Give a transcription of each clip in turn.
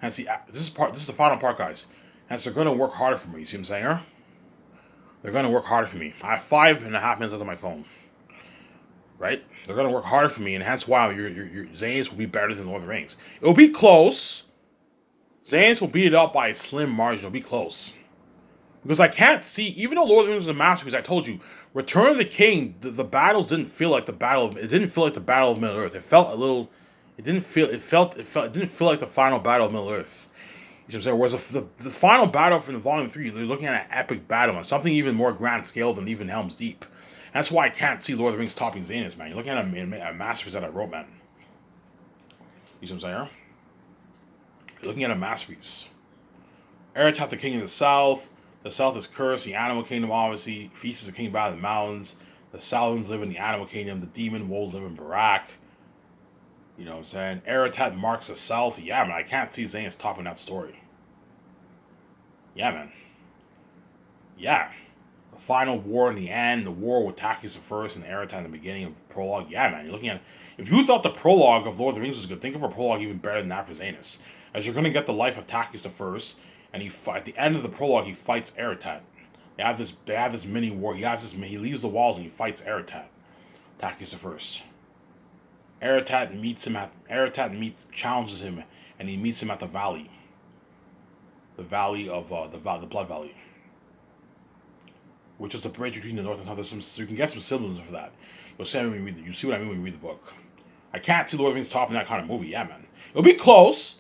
And see, this is the final part, guys. And so they're going to work harder for me. You see what I'm saying here? They're going to work harder for me. I have 5.5 minutes left on my phone. Right? They're going to work harder for me, and hence why your Zayn's will be better than Lord of the Rings. It will be close. Zayn's will beat it up by a slim margin. It'll be close. Because I can't see, even though Lord of the Rings was a masterpiece, I told you, Return of the King, the battles didn't feel like the battle of, it didn't feel like the Battle of Middle Earth. It felt a little, it didn't feel, it didn't feel like the final battle of Middle Earth. You know what I'm saying? Whereas the final battle from the Volume 3, you're looking at an epic battle, and something even more grand scale than even Helm's Deep. That's why I can't see Lord of the Rings topping Zanus, man. You're looking at a masterpiece that I wrote, man. You see what I'm saying? You're looking at a masterpiece. Erethat, the king of the south. The south is cursed. The animal kingdom, obviously. Feast is the king by the mountains. The Saurians live in the animal kingdom. The demon wolves live in Barak. You know what I'm saying? Erethat marks the south. Yeah, man. I can't see Zanus topping that story. Yeah, man. Yeah. The final war in the end. The war with Takis the First and Erethat in the beginning of the prologue. Yeah, man. You're looking at... If you thought the prologue of Lord of the Rings was good, think of a prologue even better than that for Zanus. As you're going to get the life of Takis the First, and at the end of the prologue, he fights Erethat. They have this mini war. He leaves the walls and he fights Erethat. Takis the First. Erethat challenges him, and he meets him at the valley. The valley of the Blood Valley, which is the bridge between the north and south. So you can get some symbolism for that. You'll see when you read you see what I mean when you read the book. I can't see Lord of the Rings topping that kind of movie. Yeah, man. It'll be close,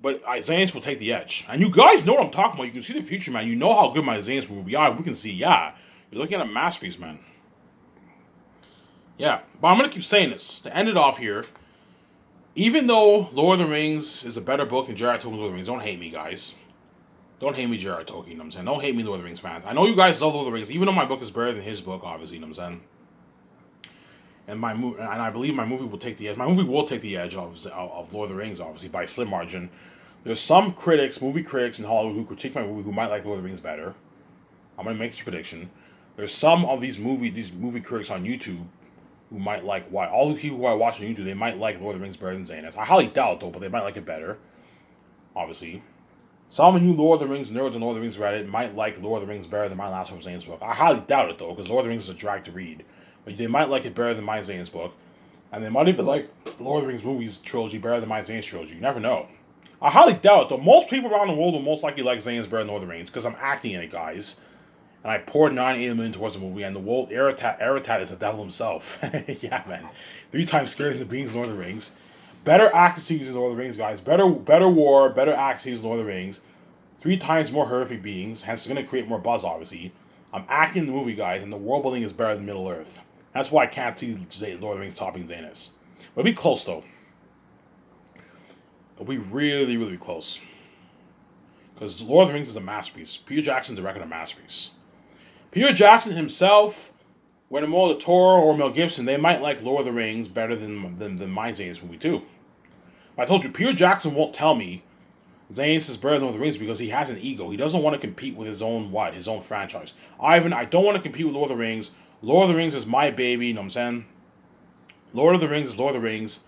but Isaiah will take the edge. And you guys know what I'm talking about. You can see the future, man. You know how good my Isaiah will be. Yeah, we can see. Yeah, you're looking at a masterpiece, man. Yeah, but I'm gonna keep saying this to end it off here. Even though Lord of the Rings is a better book than J.R.R. Tolkien's Lord of the Rings, don't hate me, guys. Don't hate me, J.R.R. Tolkien. You know what I'm saying? Don't hate me, Lord of the Rings fans. I know you guys love Lord of the Rings, even though my book is better than his book, obviously. You know what I'm saying? And I believe my movie will take the edge. My movie will take the edge of Lord of the Rings, obviously, by a slim margin. There's some critics, movie critics in Hollywood, who critique my movie who might like Lord of the Rings better. I'm gonna make this prediction. There's some of these movie critics on YouTube who might like why all the people who I watch on YouTube, they might like Lord of the Rings better than Xanax. I highly doubt it though, but they might like it better. Obviously. Some of you Lord of the Rings nerds and Lord of the Rings Reddit might like Lord of the Rings better than my Last Hope Zane's book. I highly doubt it though, because Lord of the Rings is a drag to read. But they might like it better than my Zane's book. And they might even like Lord of the Rings movies trilogy better than my Zane's trilogy. You never know. I highly doubt it though. Most people around the world will most likely like Zane's better than Lord of the Rings, because I'm acting in it, guys. And I poured 980 million towards the movie, and the world Erethat is the devil himself. Yeah, man. 3 times scarier than the beings Lord of the Rings. Better action scenes in Lord of the Rings, guys. Better war, better action scenes in Lord of the Rings. 3 times more horrific beings, hence it's going to create more buzz, obviously. I'm acting in the movie, guys, and the world building is better than Middle Earth. That's why I can't see Lord of the Rings topping Xanus. But it'll be close, though. It'll be really, really close. Because Lord of the Rings is a masterpiece. Peter Jackson's directed a masterpiece. Peter Jackson himself, Guillermo del Toro or Mel Gibson, they might like Lord of the Rings better than my Xanus movie, too. But I told you, Peter Jackson won't tell me Xanus is better than Lord of the Rings because he has an ego. He doesn't want to compete with his own franchise. Ivan, I don't want to compete with Lord of the Rings. Lord of the Rings is my baby, you know what I'm saying? Lord of the Rings is Lord of the Rings.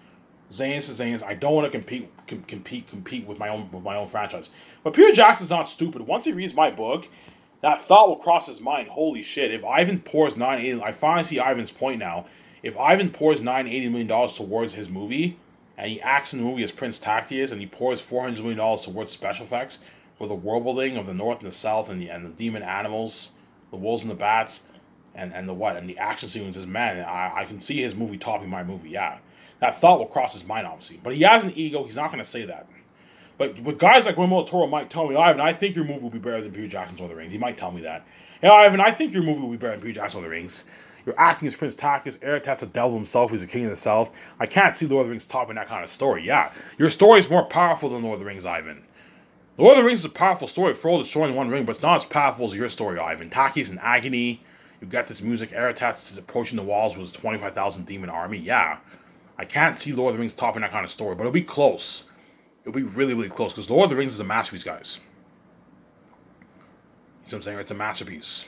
Xanus is Xanus. I don't want to compete with my own franchise. But Peter Jackson's not stupid. Once he reads my book, that thought will cross his mind. Holy shit! If Ivan pours I finally see Ivan's point now. If Ivan pours $980 million towards his movie, and he acts in the movie as Prince Tactius, and he pours $400 million towards special effects for the world building of the North and the South, and the demon animals, the wolves and the bats, and the action sequences, man, I can see his movie topping my movie. Yeah, that thought will cross his mind, obviously. But he has an ego. He's not going to say that. But guys like Guillermo del Toro might tell me, Ivan, I think your movie will be better than Peter Jackson's Lord of the Rings. He might tell me that. Yeah, Ivan, I think your movie will be better than Peter Jackson's Lord of the Rings. You're acting as Prince Takis. Erethat's the devil himself. He's the king of the South. I can't see Lord of the Rings topping that kind of story. Yeah, your story is more powerful than Lord of the Rings, Ivan. Lord of the Rings is a powerful story. Frodo destroying one ring, but it's not as powerful as your story, Ivan. Takis in agony. You've got this music. Erethat's approaching the walls with his 25,000 demon army. Yeah, I can't see Lord of the Rings topping that kind of story, but it'll be close. It'll be really, really close, because Lord of the Rings is a masterpiece, guys. You see what I'm saying? It's a masterpiece.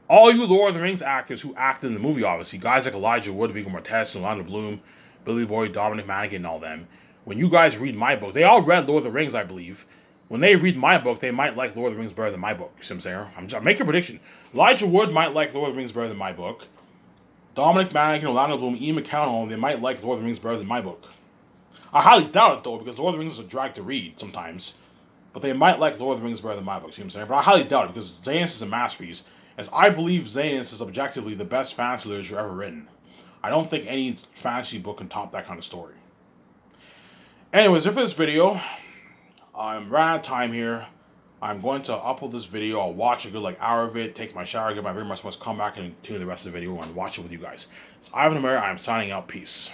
All you Lord of the Rings actors who acted in the movie, obviously, guys like Elijah Wood, Viggo Mortensen, Orlando Bloom, Billy Boyd, Dominic Monaghan, and all them, when you guys read my book, they all read Lord of the Rings, I believe. When they read my book, they might like Lord of the Rings better than my book. You see what I'm saying? I'm making a prediction. Elijah Wood might like Lord of the Rings better than my book. Dominic Manning, Orlando Bloom, Ian McConnell, they might like Lord of the Rings better than my book. I highly doubt it, though, because Lord of the Rings is a drag to read sometimes. But they might like Lord of the Rings better than my book, see what I'm saying? But I highly doubt it, because Xanus is a masterpiece, as I believe Xanus is objectively the best fantasy literature ever written. I don't think any fantasy book can top that kind of story. Anyways, for this video, I'm running out of time here. I'm going to upload this video. I'll watch a good hour of it, take my shower, get my very much, come back and continue the rest of the video and watch it with you guys. It's Ivan Amir. I'm signing out. Peace.